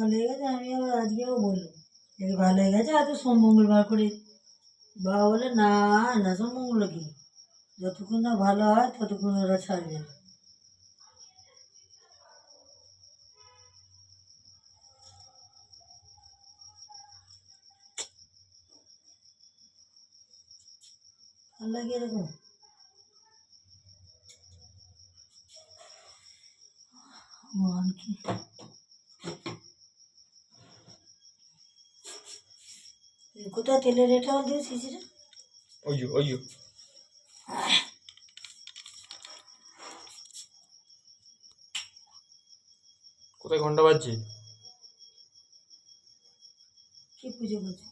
ভালো হয়ে গেছে। আমি আবার আজকেও বললাম এই ভালো হয়ে গেছে, এত সোম মঙ্গলবার করে। বাবা বলে না না, সোম মঙ্গল কি, যতক্ষণ না ভালো হয় ততক্ষণ ওরা ছাড়বে না। ভাল লাগে এরকম। মান কি কোথায় তেলের রেটটা দিয়েছিস রে? ওই কোথায় ঘন্টা বাজছে? কি পুজো করছে?